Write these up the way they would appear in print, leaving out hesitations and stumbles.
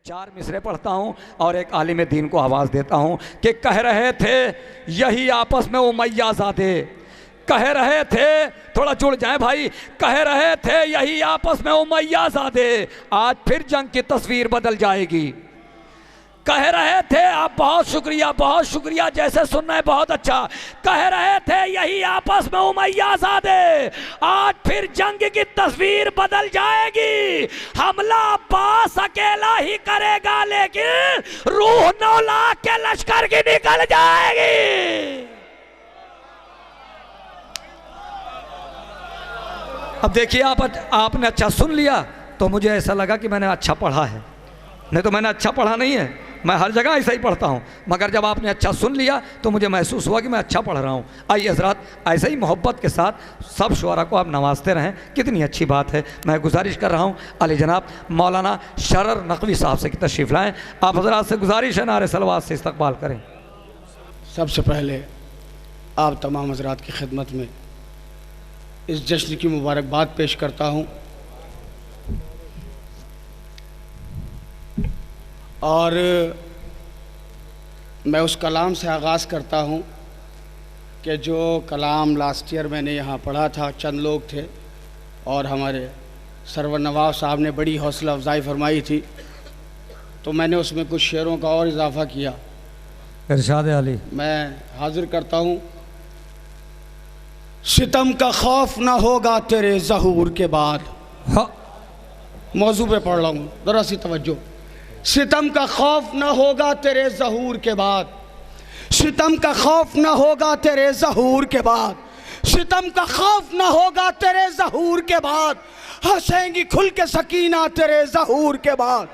4 मिसरे पढ़ता हूँ और एक आलिम दीन को आवाज़ देता हूँ कि कह रहे थे यही आपस में उमैया ज़ादे, कह रहे थे, थोड़ा जुड़ जाए भाई, कह रहे थे यही आपस में उमैया ज़ादे, आज फिर जंग की तस्वीर बदल जाएगी। कह रहे थे, आप बहुत शुक्रिया, जैसे सुनना है बहुत अच्छा। कह रहे थे यही आपस में उमैया ज़ादे, आज फिर जंग की तस्वीर बदल जाएगी। हमला अब्बास अकेला ही करेगा लेकिन रूह 9 लाख के लश्कर की निकल जाएगी। अब देखिए, आपने अच्छा सुन लिया तो मुझे ऐसा लगा कि मैंने अच्छा पढ़ा है, नहीं तो मैंने अच्छा पढ़ा नहीं है। मैं हर जगह ऐसा ही पढ़ता हूँ, मगर जब आपने अच्छा सुन लिया तो मुझे महसूस हुआ कि मैं अच्छा पढ़ रहा हूँ। आइए हज़रात, ऐसे ही मोहब्बत के साथ सब शुअरा को आप नवाजते रहें, कितनी अच्छी बात है। मैं गुजारिश कर रहा हूँ अली जनाब मौलाना शरर नकवी साहब से कि तशरीफ़ लाएँ। आप हज़रात से गुजारिश है नारे सलवात से इस्तकबाल करें। सबसे पहले आप तमाम हज़रात की खिदमत में इस जश्न की मुबारकबाद पेश करता हूँ और मैं उस कलाम से आगाज़ करता हूँ कि जो कलाम लास्ट ईयर मैंने यहाँ पढ़ा था, चंद लोग थे और हमारे सरवर नवाब साहब ने बड़ी हौसला अफजाई फरमाई थी, तो मैंने उसमें कुछ शेरों का और इजाफ़ा किया। इरशाद अली मैं हाजिर करता हूँ। सितम का खौफ ना होगा तेरे ज़हूर के बाद। मौजू पे पढ़ रहा हूँ, ज़रा सी तवज्जो। सितम का खौफ ना होगा तेरे ज़हूर के बाद, सितम का खौफ ना होगा तेरे ज़हूर के बाद, सितम का खौफ ना होगा तेरे ज़हूर के बाद, हंसेंगी खुल के सकीना तेरे ज़हूर के बाद।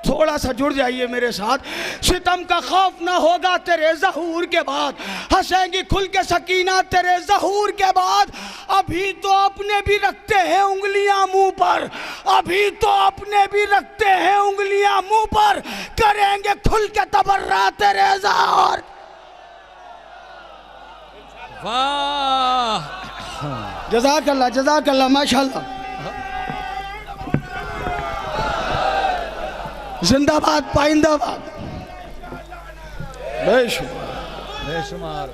थोड़ा सा जुड़ जाइए मेरे साथ। सितम का खौफ ना होगा तेरे ज़हूर के बाद, हंसेंगी खुल के सकीना तेरे ज़हूर के बाद। अभी तो अपने भी रखते हैं उंगलियां मुंह पर, अभी तो अपने भी रखते हैं उंगलियां मुंह पर, करेंगे खुल के तबर्रा तेरे ज़हूर। वाह, जज़ाकल्लाह जज़ाकल्लाह, माशाअल्लाह। जिंदाबाद पाइंदाबाद। बेशुमार बेशुमार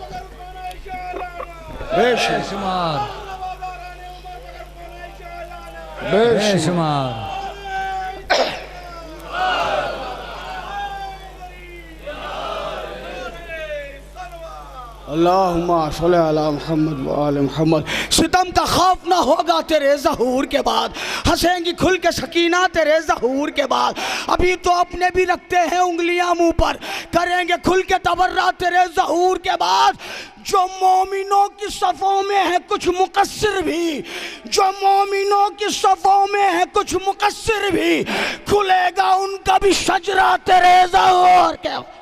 बेशुमार बेशुमार बेशुमार। अल्लाहुम्मा सल्ली अला मुहम्मद व आले मुहम्मद। सितम का खौफ ना होगा तेरे ज़हूर के बाद, हंसेंगी खुल के सकीना तेरे ज़हूर के बाद। अभी तो अपने भी रखते हैं उंगलियां मुंह पर, करेंगे खुल के तबर्रा तेरे ज़हूर के बाद। जो मोमिनों की सफ़ों में है कुछ मुकस्सिर भी, जो मोमिनों की सफ़ों में है कुछ मुकस्सिर भी, खुलेगा उनका भी शजरा तेरे ज़हूर के।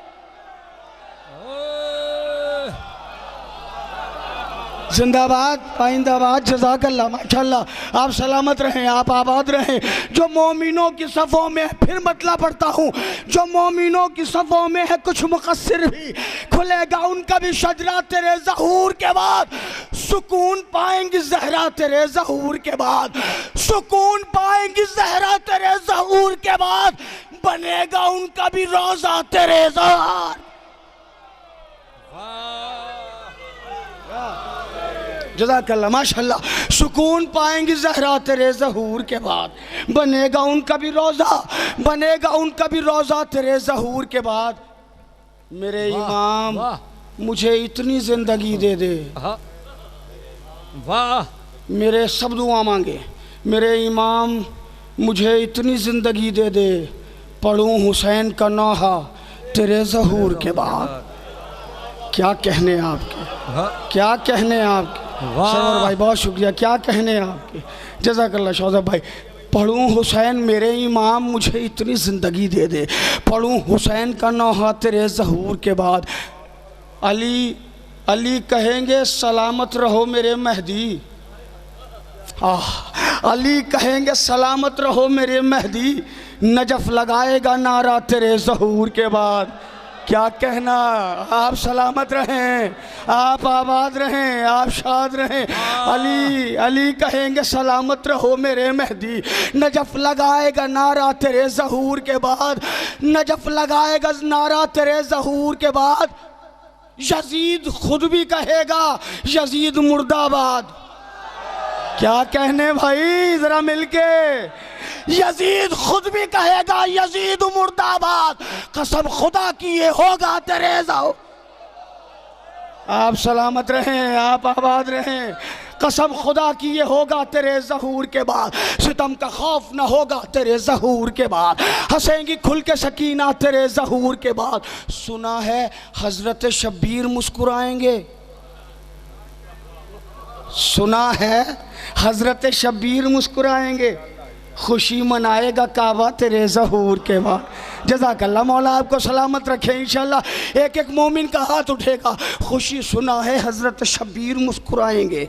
जिंदाबाद पाइंदाबाद, जज़ाकल्लाह, माशाअल्लाह। आप सलामत रहें, आप आबाद रहें। जो मोमिनों की सफ़ों में, फिर मतला पढ़ता हूँ, जो मोमिनों की सफ़ों में है कुछ मुकस्सिर भी, खुलेगा उनका भी शजरा तेरे ज़हूर के बाद। सुकून पाएंगी ज़हरा तेरे ज़हूर के बाद, सुकून पाएंगी ज़हरा तेरे ज़हूर के बाद, बनेगा उनका भी रोज़ा तेरे ज़हूर। जज़ाकल्लाह माशाअल्लाह। सुकून पाएंगी ज़हरा तेरे ज़हूर के बाद, बनेगा उनका भी रोज़ा, बनेगा उनका भी रोज़ा तेरे ज़हूर के बाद। मेरे इमाम मुझे इतनी ज़िंदगी दे दे, वाह, मेरे सब दुआ मांगे। मेरे इमाम मुझे इतनी ज़िंदगी दे दे, पढ़ूँ हुसैन का नौहा तेरे ज़हूर के बाद। क्या कहने आपके, क्या कहने आपके सरवर भाई, बहुत शुक्रिया, क्या कहने आपके, जज़ाकल्लाह शौज़ब भाई। पढ़ूँ हुसैन मेरे इमाम मुझे इतनी ज़िंदगी दे दे, पढ़ूँ हुसैन का नौहा तेरे ज़हूर के बाद। अली अली कहेंगे सलामत रहो मेरे मेहदी, अली कहेंगे सलामत रहो मेरे मेहदी, नजफ लगाएगा नारा तेरे ज़हूर के बाद। क्या कहना। आप सलामत रहें, आप आबाद रहें, आप शाद रहें। अली अली कहेंगे सलामत रहो मेरे मेहदी। नजफ लगाएगा नारा तेरे ज़हूर के बाद, नजफ लगाएगा नारा तेरे ज़हूर के बाद। यजीद खुद भी कहेगा यजीद मुर्दाबाद। क्या कहने भाई जरा मिलके। यजीद खुद भी कहेगा यजीद मुर्दाबाद। कसम खुदा की ये होगा तेरे ज़हूर। आप सलामत रहें, आप आबाद रहें। कसम खुदा की ये होगा तेरे ज़हूर के बाद। सितम का खौफ न होगा तेरे ज़हूर के बाद। हंसेंगी खुल के सकीना तेरे ज़हूर के बाद। सुना है हज़रत शब्बीर मुस्कुराएंगे, सुना है हज़रत शब्बीर मुस्कुराएंगे। खुशी मनाएगा काबा तेरे ज़हूर के बाद। जज़ाकल्लाह, मौला आपको सलामत रखे। इंशाल्लाह एक एक मोमिन का हाथ उठेगा। खुशी सुना है हज़रत शब्बीर मुस्कुराएंगे,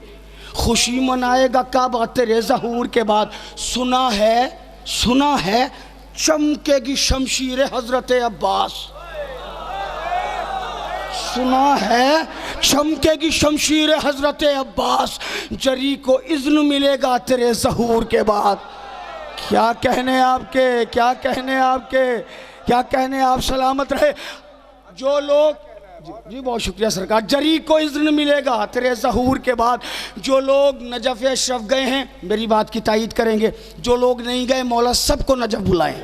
खुशी मनाएगा काबा तेरे ज़हूर के बाद। सुना है चमकेगी शमशीर हज़रत अब्बास। सुना है चमकेगी शमशीर हज़रत अब्बास। जरी को इज़्न मिलेगा तेरे ज़हूर के बाद। क्या कहने आपके, क्या कहने आपके, क्या कहने। आप सलामत रहे। जो लोग जी बहुत शुक्रिया सरकार। जरी को इज़्न मिलेगा तेरे ज़हूर के बाद। जो लोग नजफ़ अशरफ गए हैं मेरी बात की तायीद करेंगे, जो लोग नहीं गए मौला सबको नजफ़ बुलाएं।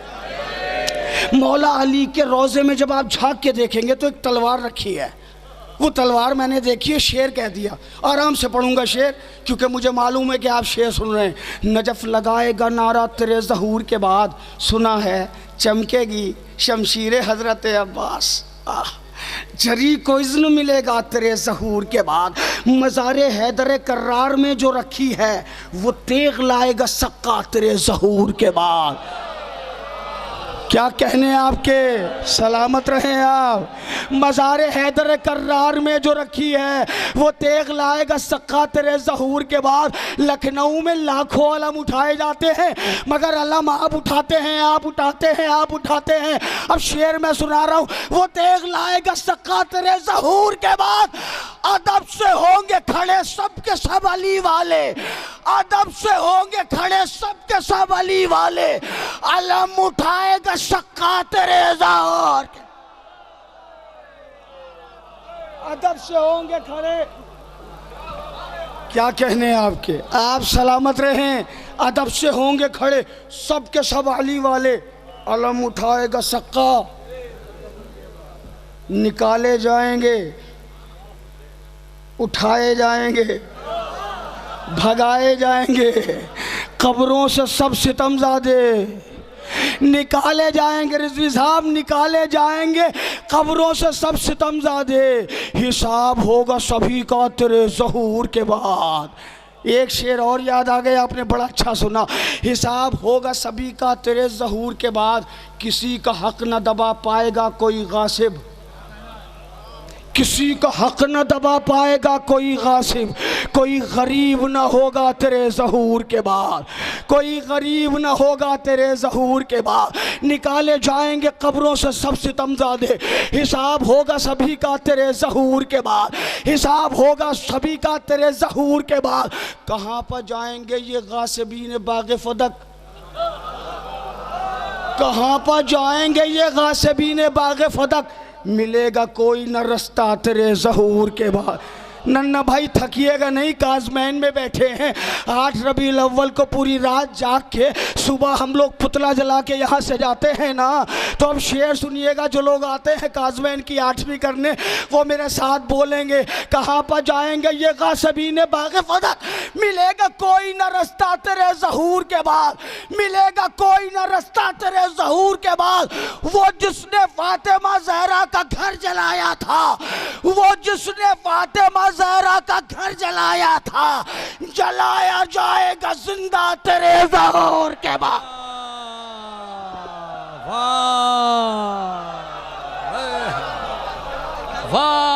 मौला अली के रोज़े में जब आप झांक के देखेंगे तो एक तलवार रखी है। वो तलवार मैंने देखी है, शेर कह दिया। आराम से पढ़ूंगा शेर क्योंकि मुझे मालूम है कि आप शेर सुन रहे हैं। नजफ़ लगाएगा नारा तेरे ज़हूर के बाद। सुना है चमकेगी शमशीर हज़रत अब्बास। जरी को इज़्न मिलेगा तेरे ज़हूर के बाद। मज़ारे हैदर कर्रार में जो रखी है वो तेग लाएगा सक्का तेरे ज़हूर के बाद। क्या कहने आपके, सलामत रहें आप। मज़ारे हैदर कर्रार में जो रखी है वो तेग लाएगा सक्का तेरे ज़हूर के बाद। लखनऊ में लाखों अलम उठाए जाते हैं मगर अलम आप उठाते हैं, आप उठाते हैं, आप उठाते हैं। अब शेर मैं सुना रहा हूँ। वो तेग लाएगा सक्का तेरे ज़हूर के बाद। अदब से होंगे खड़े सब के सब अली वाले, अदब से होंगे खड़े सब के सब अली वाले। अलम उठाएगा सक्का तेरे ज़हूर के, अदब से होंगे खड़े। क्या कहने आपके। आप सलामत रहें। अदब से होंगे खड़े सब के सब अली वाले। अलम उठाएगा सक्का, निकाले जाएंगे, उठाए जाएंगे, भगाए जाएंगे कब्रों से सब सितमज़ादे। निकाले जाएंगे रिजवी साहब, निकाले जाएंगे कब्रों से सब सितमज़ादे। हिसाब होगा सभी का तेरे ज़हूर के बाद। एक शेर और याद आ गया, आपने बड़ा अच्छा सुना। हिसाब होगा सभी का तेरे ज़हूर के बाद। किसी का हक न दबा पाएगा कोई गासिब, किसी का हक न दबा पाएगा कोई गासिब। कोई गरीब न होगा तेरे ज़हूर के बाद, कोई गरीब न होगा तेरे ज़हूर के बाद। निकाले जाएंगे कब्रों से सब सितमज़ादे। हिसाब होगा सभी का तेरे ज़हूर के बाद, हिसाब होगा सभी का तेरे ज़हूर के बाद। कहाँ पर जाएंगे ये गासिबीन बाग़ फ़दक, कहाँ पर जाएंगे ये गासिबीन बाग़ फ़दक। मिलेगा कोई न रास्ता तेरे ज़हूर के बाद। नन्ना भाई थकिएगा नहीं, काज़मैन में बैठे हैं। 8 रबीउल अव्वल को पूरी रात जाग के सुबह हम लोग पुतला जला के यहाँ से जाते हैं ना। तो अब शेर सुनिएगा, जो लोग आते हैं काज़मैन की 8वीं करने वो मेरे साथ बोलेंगे। कहाँ पर जाएंगे ये गासिबीन बाग़ फ़दक। मिलेगा कोई न रास्ता तेरे ज़हूर के बाद, मिलेगा कोई न रास्ता तेरे ज़हूर के बाद। वो जिसने फातिमा ज़हरा का घर जलाया था, वो जिसने फातिमा ज़हरा का घर जलाया था, जलाया जाएगा जिंदा तेरे ज़हूर के बाद। वाह वाह।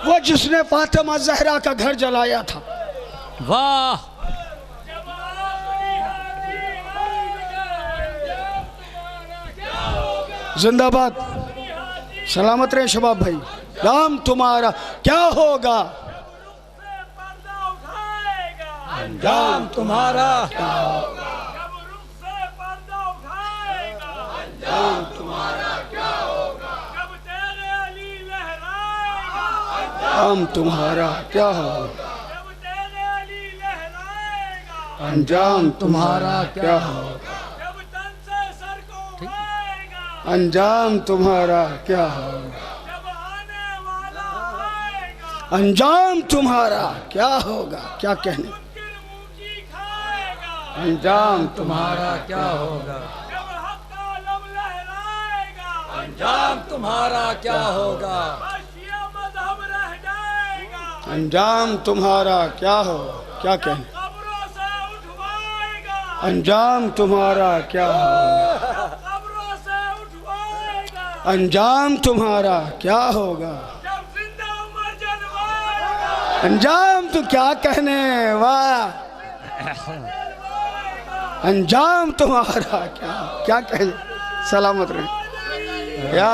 वो जिसने फातिमा ज़हरा का घर जलाया था, वाह जिंदाबाद, सलामत रहे शबाब भाई। नाम तुम्हारा क्या होगा, अंजाम तुम्हारा क्या होगा, अंजाम तुम्हारा क्या होगा, अंजाम तुम्हारा क्या होगा, अंजाम तुम्हारा क्या होगा, अंजाम तुम्हारा क्या होगा, अंजाम तुम्हारा क्या होगा। क्या कहने, अंजाम तुम्हारा क्या होगा, अंजाम तुम्हारा क्या होगा, अंजाम तुम्हारा क्या होगा। क्या कहने, अंजाम तुम्हारा क्या होगा, अंजाम तुम्हारा क्या होगा, अंजाम तो क्या कहने, वाह, अंजाम तुम्हारा क्या कहने। सलामत रहे या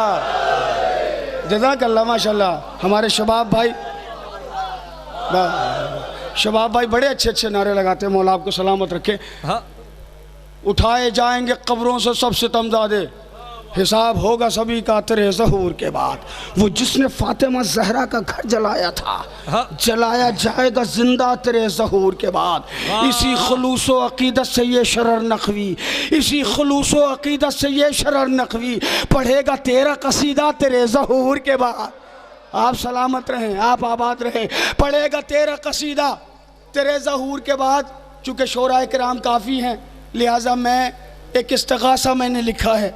जज़ाकल्लाह माशाल्लाह। हमारे शबाब भाई, शबाब भाई बड़े अच्छे अच्छे नारे लगाते हैं। मौला आपको सलामत रखे। हाँ। उठाए जाएंगे कब्रों से सब सितमज़ादे, हिसाब होगा सभी का तेरे ज़हूर के बाद। वो जिसने फातिमा ज़हरा का घर जलाया था, जलाया जाएगा जिंदा तेरे ज़हूर के बाद। इसी खुलूस व अक़ीदत से ये शरर नक़वी, इसी खुलूस व अक़ीदत से ये शरर नक़वी पढ़ेगा तेरा कसीदा तेरे ज़हूर के बाद। आप सलामत रहें, आप आबाद रहें। पढ़ेगा तेरा कसीदा तेरे ज़हूर के बाद। चूँकि शोराए किराम काफ़ी हैं, लिहाजा मैं एक इस्तिग़ासा मैंने लिखा है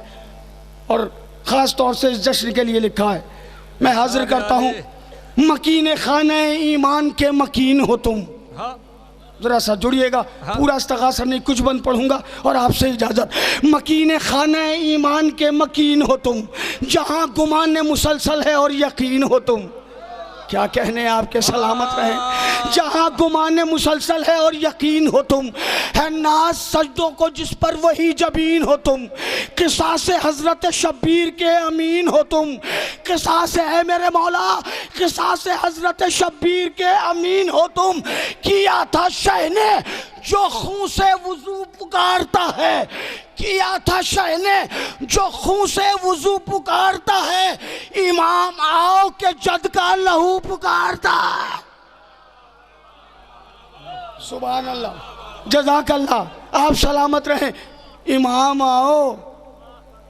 और ख़ास तौर से इस जश्न के लिए लिखा है। मैं हाजिर करता हूँ, मकीन खाने ईमान के मकीन हो तुम। ज़रा सा जुड़िएगा, पूरा इस्तिग़ासा नहीं, कुछ बंद पढ़ूंगा और आपसे इजाज़त। मकीन खाने ईमान के मकीन हो तुम, जहाँ गुमान मुसलसल है और यकीन हो तुम। क्या कहने आपके, सलामत रहें। जहाँ गुमान मुसलसल है और यकीन हो तुम, है नाज सजदों को जिस पर वही जबीन हो तुम। किसास हजरत शब्बीर के अमीन हो तुम, किसास है मेरे मौला, किसास हजरत शब्बीर के अमीन हो तुम। किया था शह ने जो खून से वुजू पुकारता है, किया था शह ने जो खून से वुजू पुकारता है। इमाम आओ के जद का लहू पुकारता है। सुभान अल्लाह, जज़ाकल्लाह। आप सलामत रहें। इमाम आओ,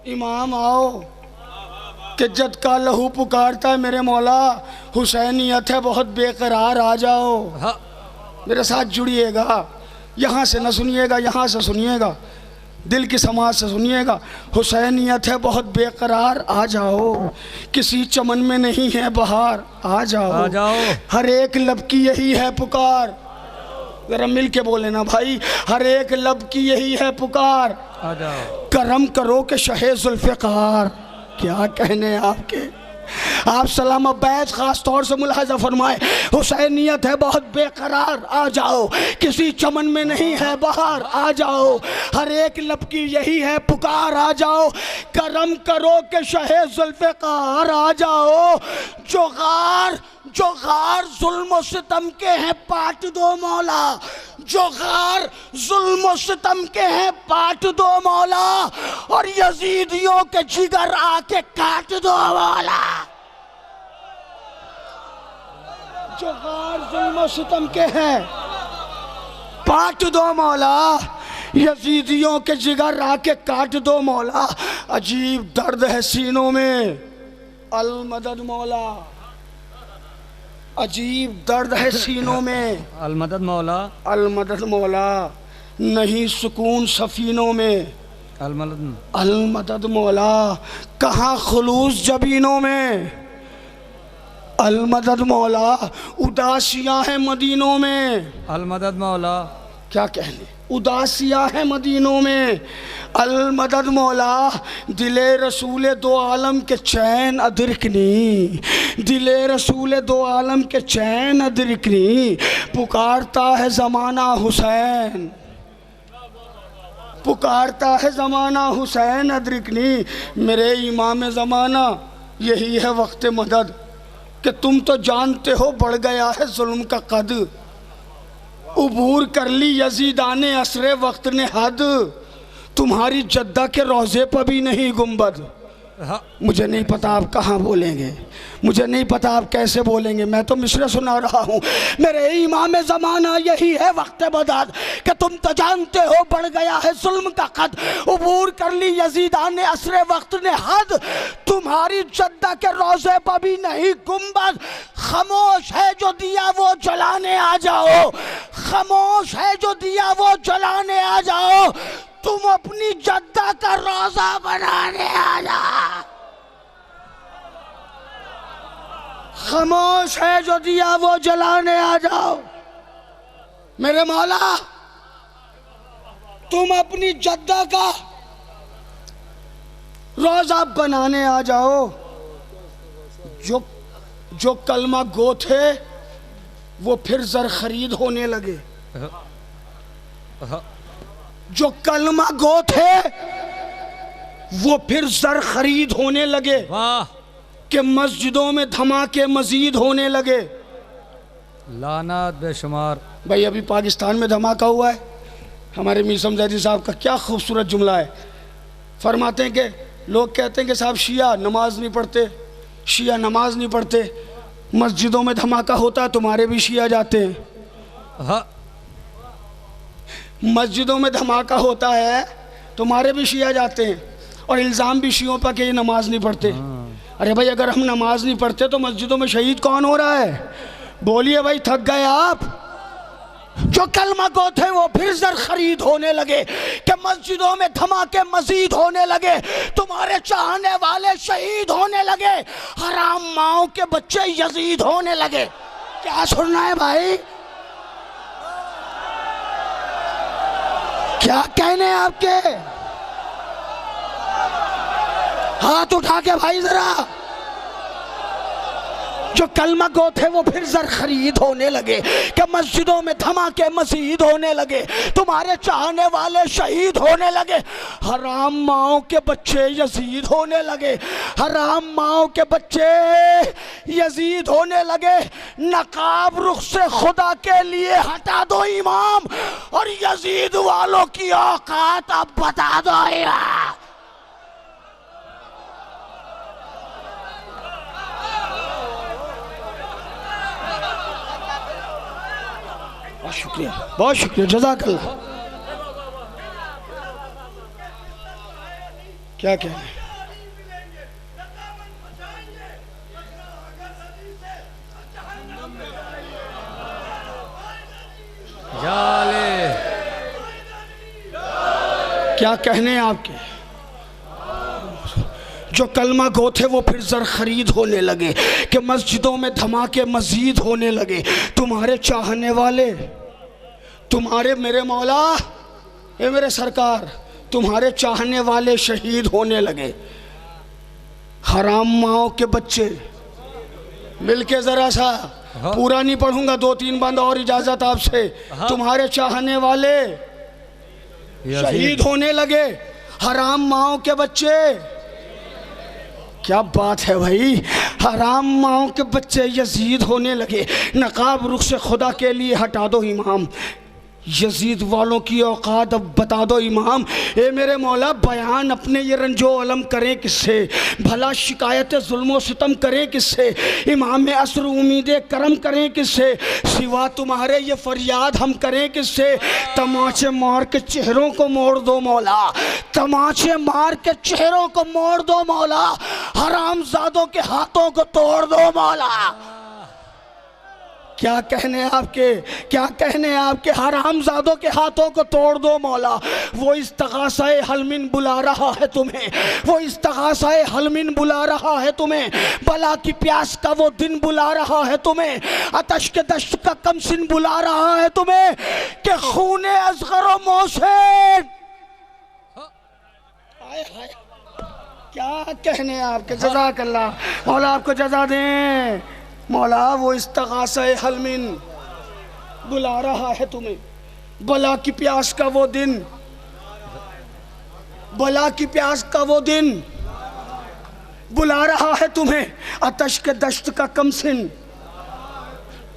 इमाम आओ के जद का लहू पुकारता है। मेरे मौला हुसैनियत है बहुत बेकरार, आ जाओ। मेरे साथ जुड़िएगा, यहाँ से न सुनिएगा, यहाँ से सुनिएगा, दिल की समाज से सुनिएगा। हुसैनियत है बहुत बेकरार, आ जाओ। किसी चमन में नहीं है बहार, आ जाओ, आ जाओ। हर एक लब की यही है पुकार, जरा मिल के बोले ना भाई। हर एक लब की यही है पुकार, आ जाओ। करम करो के शहे जुल्फ़िकार। क्या कहने आपके, आप सलाम बैत खास तौर से मुलाहजा फरमाए। हुसैनियत है बहुत बेकरार, आ जाओ। किसी चमन में नहीं है बहार, आ जाओ। हर एक लब की यही है पुकार, आ जाओ। करम करो के शहे जुल्फ़िकार, आ जाओ। जो गार जुल्म सितम के हैं पाट दो मौला, जो गार जुल्म सितम के हैं पाट दो मौला। और यजीदियों के जिगर आके काट दो मौला। जो गार जुल्म सितम के हैं पाट दो मौला, यजीदियों के जिगर आके काट दो मौला। अजीब दर्द है सीनों में, अल मदद मौला। अजीब दर्द है सीनों में, अल मदद मौला, अल मदद मौला। नहीं सुकून सफीनों में, अल मदद मौला। कहाँ खुलूस जबीनों में, अल मदद मौला। उदासियाँ हैं मदीनों में, अल मदद मौला। क्या कहने, उदासियाँ है मदीनों में। अल मदद मौला, दिले रसूल दो आलम के चैन अदरिकनी, दिले रसूल दो आलम के चैन अदरिकनी, पुकारता है ज़माना हुसैन, पुकारता है ज़माना हुसैन अदरिकनी। मेरे इमाम ज़माना यही है वक्त मदद, कि तुम तो जानते हो बढ़ गया है जुल्म का कद, उबूर कर ली यजीदाने असरे वक्त ने हद, तुम्हारी जद्दा के रोज़े पर भी नहीं गुंबद। मुझे नहीं पता आप कहाँ बोलेंगे, मुझे नहीं पता आप कैसे बोलेंगे, मैं तो मिसरे सुना रहा हूँ। मेरे इमाम ज़माना यही है वक्त बदद, कि तुम तो जानते हो बढ़ गया है जुल्म का कद, उबूर कर ली यजीदाने असरे वक्त ने हद, तुम्हारी जद्दा के रोज़े पर भी नहीं गुंबद। खामोश है जो दिया वो जलाने आ जाओ, खामोश है जो दिया वो जलाने आ जाओ, तुम अपनी जद्दा का रोज़ा बनाने आ जाओ। खामोश है जो दिया वो जलाने आ जाओ। मेरे मौला, तुम अपनी जद्दा का रोज़ा बनाने आ जाओ। जो कलमा गो थे वो फिर जर खरीद होने लगे, जो कलमा गो थे वो फिर जर खरीद होने लगे, वाह, कि मस्जिदों में धमाके मजीद होने लगे। लानत बेशुमार। भाई अभी पाकिस्तान में धमाका हुआ है, हमारे मीर समजैदी साहब का क्या खूबसूरत जुमला है। फरमाते हैं कि लोग कहते हैं कि साहब शिया नमाज नहीं पढ़ते, शिया नमाज नहीं पढ़ते, मस्जिदों में धमाका होता है तुम्हारे भी शिया जाते हैं, मस्जिदों में धमाका होता है तुम्हारे भी शिया जाते हैं, और इल्ज़ाम भी शियों पर कि ये नमाज नहीं पढ़ते। अरे भाई अगर हम नमाज नहीं पढ़ते तो मस्जिदों में शहीद कौन हो रहा है? बोलिए भाई, थक गए आप? जो कलमा गो थे वो फिर जर खरीद होने लगे, कि मस्जिदों में धमाके मजीद होने लगे, तुम्हारे चाहने वाले शहीद होने लगे, हराम माओ के बच्चे यजीद होने लगे। क्या सुनना है भाई? क्या कहने हैं आपके? हाथ उठा के भाई जरा। जो कलमा गो थे वो फिर जर खरीद होने लगे, कि मस्जिदों में धमाके मजीद होने लगे, तुम्हारे चाहने वाले शहीद होने लगे, हराम माओ के बच्चे यजीद होने लगे, हराम माओ के बच्चे यजीद होने लगे। नकाब रुख से खुदा के लिए हटा दो इमाम, और यजीद वालों की औकात अब बता दो इमाम। बहुत शुक्रिया, बहुत शुक्रिया, जज़ाकल्लाह। क्या कहना है? क्या कहने हैं आपके? जो कलमा गो थे वो फिर जर खरीद होने लगे, कि मस्जिदों में धमाके मजीद होने लगे, तुम्हारे चाहने वाले, तुम्हारे मेरे मौला, ये मेरे सरकार, तुम्हारे चाहने वाले शहीद होने लगे, हराम माओ के बच्चे। मिलके जरा सा, पूरा नहीं पढ़ूंगा, 2-3 बंद और इजाजत आपसे। तुम्हारे चाहने वाले शहीद होने लगे, हराम माओ के बच्चे। क्या बात है भाई, हराम माओ के बच्चे यजीद होने लगे। नकाब रुख से खुदा के लिए हटा दो इमाम, यजीद वालों की औकात अब बता दो इमाम। ए मेरे मौला, बयान अपने ये रंजो अलम करें किससे, भला शिकायत जुल्म सितम करें किससे, इमाम असर उम्मीद करम करें किससे, सिवा तुम्हारे ये फरियाद हम करें किससे। तमाचे मार के चेहरों को मोड़ दो मौला, तमाचे मार के चेहरों को मोड़ दो मौला, हरामजादों के हाथों को तोड़ दो मौला। क्या कहने आपके, क्या कहने आपके हरामजादों के हाथों को तोड़ दो मौला। वो इस्तगासाए हलमिन बुला रहा है तुम्हें, वो इस्तगासाए हलमिन बुला रहा है तुम्हें, बला की प्यास का वो दिन बुला रहा है तुम्हें, आतश के दश्त का कमसिन बुला रहा है तुम्हें कि खूने असगर मोहसिन। क्या कहने आपके, जज़ाकल्लाह मौला, आपको जज़ा दें मौला। वो इस्तगासा-ए हलमिन बुला रहा है तुम्हें, बला की प्यास का वो दिन, बला की प्यास का वो दिन बुला रहा है तुम्हें, आतश के दश्त का कमसिन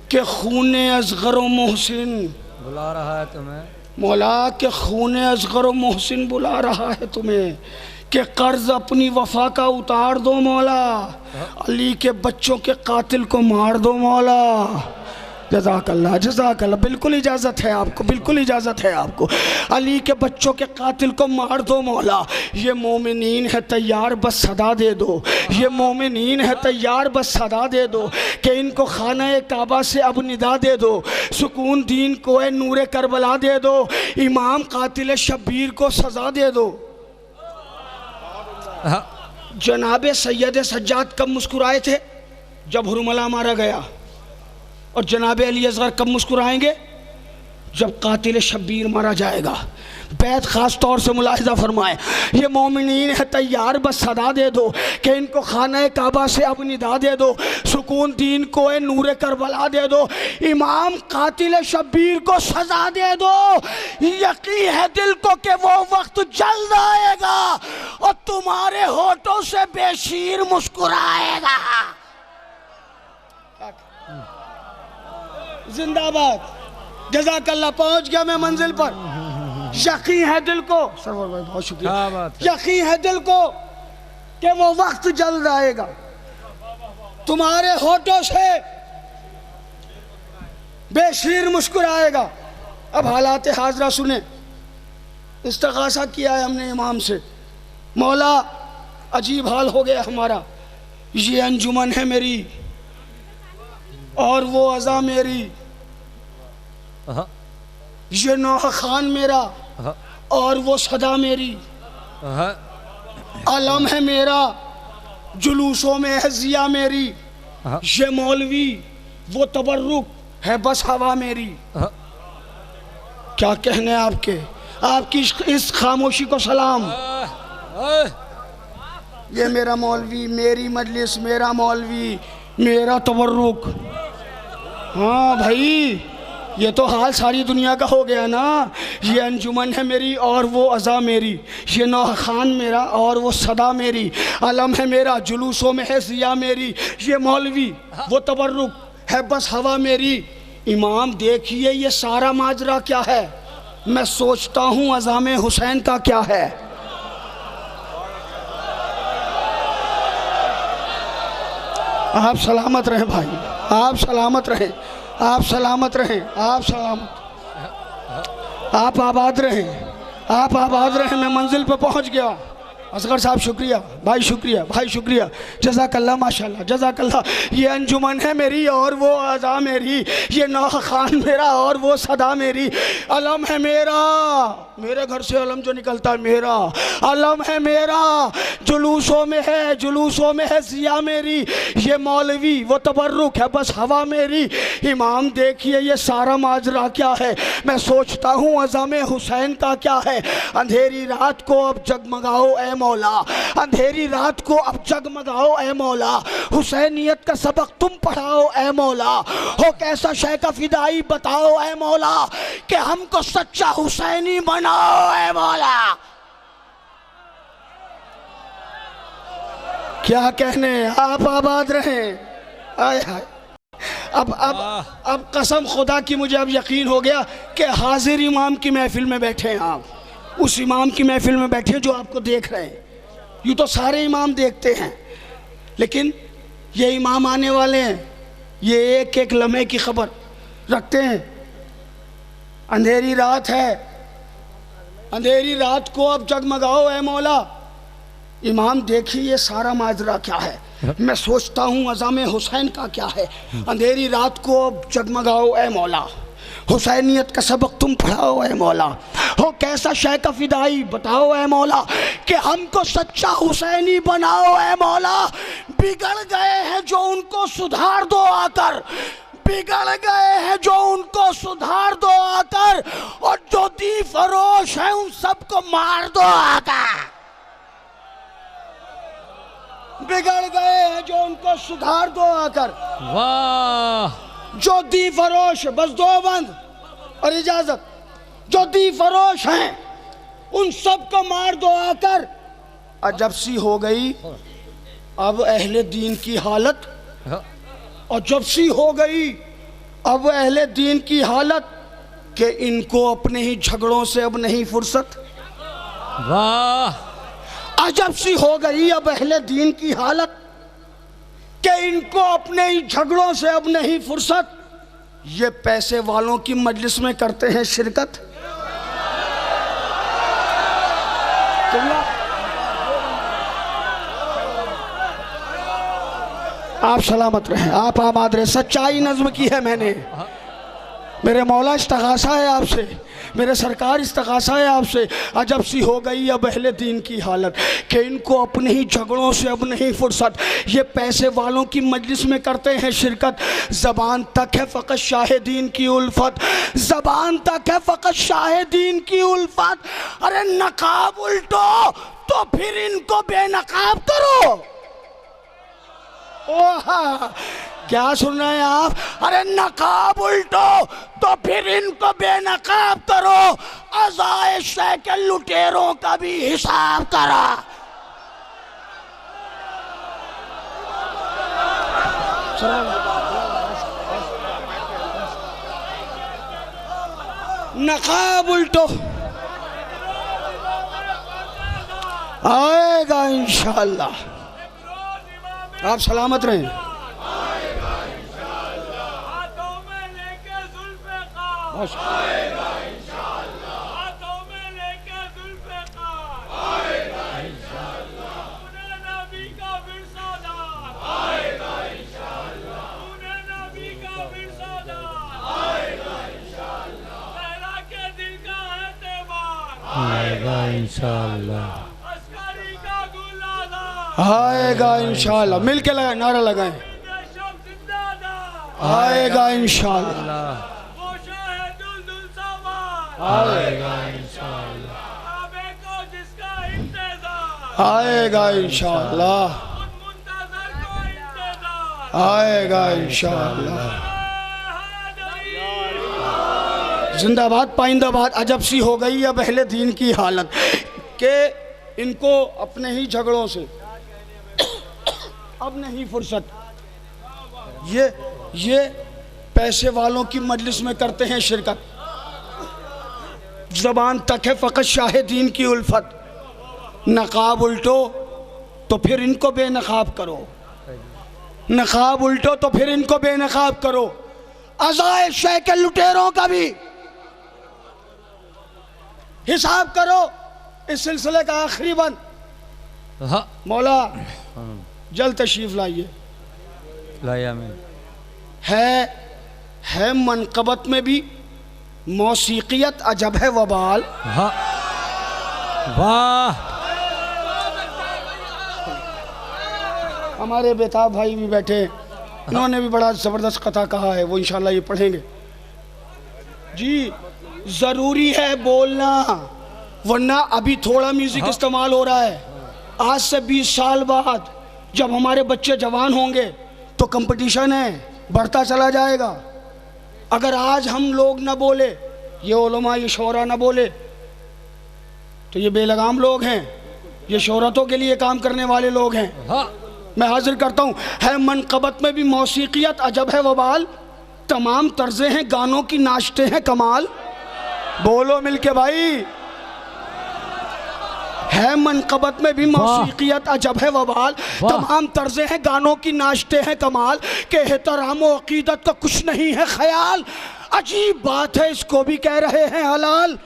के खूने असगर मोहसिन बुला रहा है तुम्हें मौला, के खूने असगर मोहसिन बुला रहा है तुम्हें कि कर्ज अपनी वफा का उतार दो मौला, अली के बच्चों के कातिल को मार दो मौला। जज़ाकल्लाह जज़ाकल्लाह, बिल्कुल इजाज़त है आपको, बिल्कुल इजाज़त है आपको। अली के बच्चों के कातिल को मार दो मौला। ये मोमिनीन है तैयार, बस सदा दे दो, ये मोमिनीन है तैयार, बस सदा दे दो कि इनको खाना काबा से अब निदा दे दो, सुकून दीन को ए नूरे करबला दे दो, इमाम कातिल शब्बीर को सज़ा दे दो। जनाब सैयद सज्जाद कब मुस्कुराए थे? जब हुरमला मारा गया। और जनाब अली असगर कब मुस्कुराएंगे? जब कातिल शब्बीर मारा जाएगा। बैत ख़ास तौर से मुलाहिज़ा फरमाए, ये मोमिनीन है तैयार, बस सदा दे दो कि इनको खाना काबा से अब निदा दे दो, सुकून दीन को ए नूरे करबला दे दो, इमाम कातिल शब्बीर को सजा दे दो। यकीन है दिल को कि वो वक्त जल्द आएगा और तुम्हारे होठों से बेशीर मुस्कुराएगा। जिंदाबाद, जज़ाकल्लाह। पहुंच गया मैं मंजिल पर। यकीन है दिल को, सरवर भाई बहुत शुक्रिया, यकीन है दिल को कि वो वक्त जल्द आएगा, तुम्हारे होठों से बेशीर मुस्कुराएगा। अब हालात हाजरा सुने। इस्तिग़ासा किया है हमने इमाम से, मौला अजीब हाल हो गया हमारा, ये अंजुमन है मेरी और वो अज़ा मेरी, ये नौहा खान मेरा और वो सदा मेरी, अलम है मेरा जुलूसों में है जिया मेरी, ये मौलवी वो तबर्रुक है बस हवा मेरी। क्या कहने आपके, आपकी इस खामोशी को सलाम। ये मेरा मौलवी, मेरी मजलिस, मेरा मौलवी, मेरा तबर्रुक। हाँ भाई, ये तो हाल सारी दुनिया का हो गया ना। ये अंजुमन है मेरी और वो अज़ा मेरी, ये नौहा खान मेरा और वो सदा मेरी, अलम है मेरा जुलूसों में है जिया मेरी, ये मौलवी वो तबर्रुक है बस हवा मेरी। इमाम देखिए ये सारा माजरा क्या है, मैं सोचता हूँ अज़ाम हुसैन का क्या है। आप सलामत रहें भाई, आप सलामत रहें, आप सलामत रहें, आप सलामत, आप आबाद रहें, आप आबाद रहें। मैं मंजिल पर पहुंच गया। असगर साहब शुक्रिया भाई, शुक्रिया भाई, शुक्रिया, जज़ाकल्लाह माशाल्लाह, जज़ाकल्लाह। ये अंजुमन है मेरी और वो अज़ा मेरी, ये नौहा खान मेरा और वो सदा मेरी, अलम है मेरा, मेरे घर से अलम जो निकलता है मेरा, अलम है मेरा जुलूसों में है, जुलूसों में है जिया मेरी, ये मौलवी वो तबर्रुक है बस हवा मेरी। इमाम देखिए ये सारा माजरा क्या है, मैं सोचता हूँ अज़ाम हुसैन का क्या है। अंधेरी रात को अब जगमगाओ ए मौला, अंधेरी रात को अब जगमगाओ ए मौला, हुसैनियत का सबक तुम पढ़ाओ ए मौला, हो कैसा शय का फिदाई बताओ ए मौला कि हमको सच्चा हुसैनी बनाओ ए मौला। क्या कहने, आप आबाद रहें। आय हाय, अब कसम खुदा की मुझे अब यकीन हो गया कि हाजिर इमाम की महफिल में बैठे हैं आप, उस इमाम की महफिल में बैठे जो आपको देख रहे हैं। यूँ तो सारे इमाम देखते हैं, लेकिन ये इमाम आने वाले हैं, ये एक एक लम्हे की खबर रखते हैं। अंधेरी रात है, अंधेरी रात को अब जगमगाओ ए मौला, इमाम देखिए ये सारा माजरा क्या है। मैं सोचता हूँ अज़ाम हुसैन का क्या है। अंधेरी रात को जगमगाओ ए मौला, हुसैनियत का सबक तुम पढ़ाओ ए मौला, हो कैसा शय का फिदाई बताओ ए मौला, कि हमको सच्चा हुसैनी बनाओ ए मौला। बिगड़ गए हैं जो उनको सुधार दो आकर, बिगड़ गए हैं जो उनको सुधार दो आकर, और जो दी फरोश है उन सबको मार दो आकर। बिगड़ गए हैं जो उनको सुधार दो आकर। वाह। जो दी फरोश, बस दो बंद और इजाजत, जो दी फरोश हैं उन सबको मार दो आकर। अजब सी हो गई अब अहले दीन की हालत, और जब सी हो गई अब अहले दीन की हालत, कि इनको अपने ही झगड़ों से अब नहीं फुर्सत। वाह। अजब सी हो गई अब अहले दीन की हालत, कि इनको अपने ही झगड़ों से अब नहीं फुर्सत। ये पैसे वालों की मजलिस में करते हैं शिरकत। आप सलामत रहें, आप आबाद रहे। सच्चाई नज्म की है मैंने। मेरे मौला इस्तग़ासा है आपसे, मेरे सरकार इस्तग़ासा है आपसे। अजब सी हो गई अब अहले दीन की हालत, कि इनको अपने ही झगड़ों से अब नहीं फुर्सत। ये पैसे वालों की मजलिस में करते हैं शिरकत। ज़बान तक है फ़कत शाहिदीन की उल्फत, ज़बान तक है फ़कत शाहिदीन की उल्फत। अरे नकाब उल्टो तो फिर इनको बेनकाब करो। ओह क्या सुन रहे हैं आप? अरे नकाब उल्टो तो फिर इनको बेनकाब करो, अज़ाइश के लुटेरों का भी हिसाब करा। नकाब उल्टो आएगा इंशाअल्लाह। आप सलामत रहें। आएगा इंशाअल्लाह, आएगा इंशाअल्लाह। मिल के लगाए, नारा लगाएं, आएगा इंशाअल्लाह, आएगा इंशाअल्लाह, आएगा इंशाअल्लाह, आएगा इंशाअल्लाह। जिंदाबाद पाइंदाबाद। अजब सी हो गई अब अहले दीन की हालत, के इनको अपने ही झगड़ों से अब नहीं फुर्सत। ये पैसे वालों की मजलिस में करते हैं शिरकत। ज़बान तक है फ़कत शाहिदीन की उल्फत। नकाब उल्टो तो फिर इनको बेनकाब करो, नकाब उल्टो तो फिर इनको बेनकाब करो। अज़ाए शय के लुटेरों का भी हिसाब करो। इस सिलसिले का आखिरी बंद मौला जल्द तशरीफ लाइए। लाया में है मनकबत में भी मौसीकियत अजब है वबाल। वाह। हमारे बेताब भाई भी बैठे, इन्होंने भी बड़ा ज़बरदस्त कथा कहा है, वो इंशाल्लाह ये पढ़ेंगे। जी ज़रूरी है बोलना, वरना अभी थोड़ा म्यूज़िक इस्तेमाल हो रहा है। आज से 20 साल बाद जब हमारे बच्चे जवान होंगे तो कंपटीशन है, बढ़ता चला जाएगा। अगर आज हम लोग न बोले, ये उलमा ये शोरा न बोले, तो ये बेलगाम लोग हैं, ये शोहरतों के लिए काम करने वाले लोग हैं। मैं हाजिर करता हूँ, है मनकबत में भी मौसीकियत अजब है वबाल, तमाम तर्ज़े हैं गानों की नाचते हैं कमाल। बोलो मिलके भाई। है मनकबत में भी मौसीकियत अजब है वबाल, तमाम तर्ज़े हैं गानों की नाचते हैं कमाल, के एहतराम व अक़ीदत का कुछ नहीं है ख्याल। अजीब बात है इसको भी कह रहे हैं हलाल।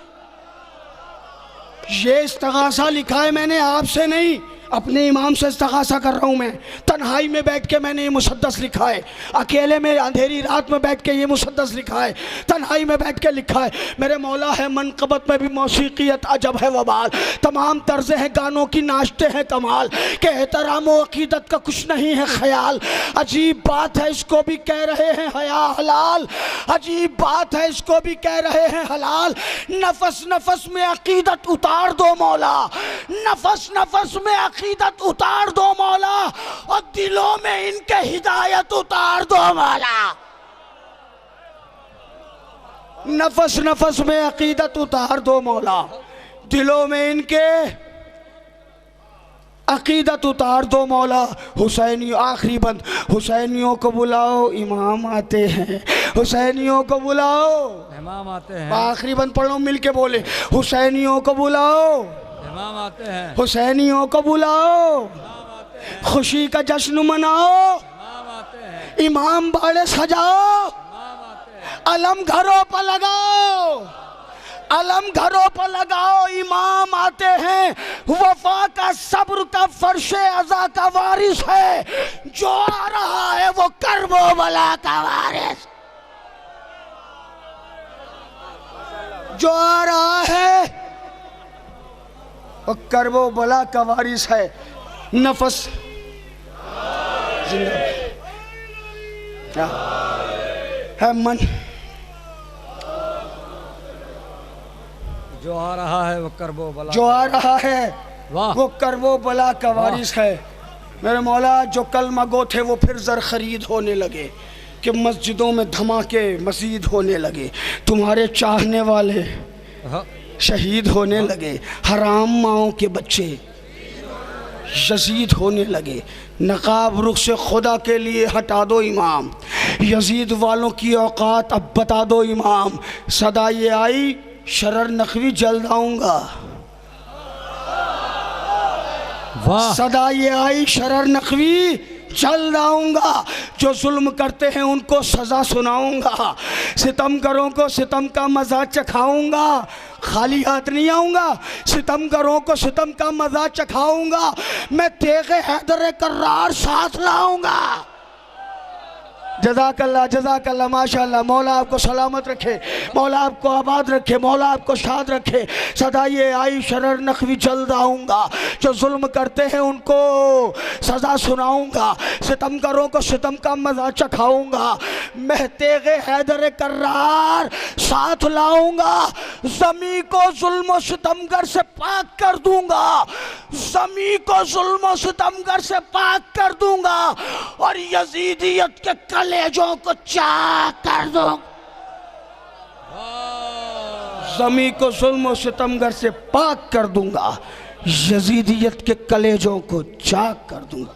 ये इस्तग़ासा लिखा है मैंने आपसे नहीं, अपने इमाम से इस्तिग़ासा कर रहा हूँ मैं। तन्हाई में बैठ के मैंने ये मुसद्दस लिखा है, अकेले में अंधेरी रात में बैठ के ये मुसद्दस लिखा है, तन्हाई में बैठ के लिखा है। मेरे मौला है मनक़बत में भी मौसीक़ियत अजब है वबाल, तमाम तर्ज़े हैं गानों की नाचते हैं कमाल, के एहतराम व अक़ीदत का कुछ नहीं है ख्याल। अजीब बात है इसको भी कह रहे हैं हया हलाल, अजीब बात है इसको भी कह रहे हैं हलाल। नफस नफस में अक़ीदत उतार दो मौला, नफस नफस में अक़ीदत उतार दो मौला, और दिलों में इनके हिदायत उतार दो मौला। नफस नफस में अक़ीदत उतार दो मौला, दिलों में इनके अक़ीदत उतार दो मौला। हुसैनी आखिरी बंद, हुसैनियों को बुलाओ इमाम आते हैं, हुसैनियों को बुलाओ इमाम आते हैं। आखिरी बंद पढ़ लो मिल के बोले, हुसैनियों को बुलाओ इमाम आते हैं, हुसैनियों को बुलाओ, खुशी का जश्न मनाओ, इमाम आते हैं, इमाम बाड़े सजाओ, अलम घरों पर लगाओ, अलम घरों पर लगाओ, इमाम आते हैं। वफा का सब्र का फर्शे अज़ा का वारिस है, जो आ रहा है वो कर्बो बला का वारिस, जो आ रहा है वो कर्बो बला का वारिस है। नफस जिंदा क्या है मन, जो आ रहा है वो करबो बला, जो आ रहा है वाह, वो करबो बला का वारिस है। मेरे मौला जो कलमा गो थे वो फिर ज़र खरीद होने लगे, कि मस्जिदों में धमाके मजीद होने लगे, तुम्हारे चाहने वाले शहीद होने लगे, हराम माओं के बच्चे यजीद होने लगे। नकाब रुख से खुदा के लिए हटा दो इमाम, यजीद वालों की औकात अब बता दो इमाम। सदा ये आई शरर नकवी जल्द आऊँगा, सदा ये आई शरर नकवी जल्द आऊँगा। जो जुल्म करते हैं उनको सज़ा सुनाऊँगा, सितमगरों को सितम का मज़ा चखाऊँगा, खाली हाथ नहीं आऊँगा, सितमगरों को सितम का मज़ा चखाऊँगा। मैं तेगे हैदर कर्रार साथ लाऊँगा। जज़ाकल्लाह जज़ाकल्लाह माशाअल्लाह। मौला आपको सलामत रखे, मौला आपको आबाद रखे, मौला आपको शाद रखे। सदा ये आई शरर नखवी जल्द आऊँगा, जो जुल्म करते हैं उनको सज़ा सुनाऊँगा, सितमगरों को सितम का मज़ा चखाऊँगा। मैं तेगे हैदर कर्रार साथ लाऊँगा, ज़मी को जुल्म सितमगर से पाक कर दूँगा, ज़मी को जुल्म सितमगर से पाक कर दूँगा, और यजीदियत के कलेजों को चाक कर दो। ज़मी को जुल्म सितमगर से पाक कर दूंगा, यजीदियत के कलेजों को चाक कर दूंगा।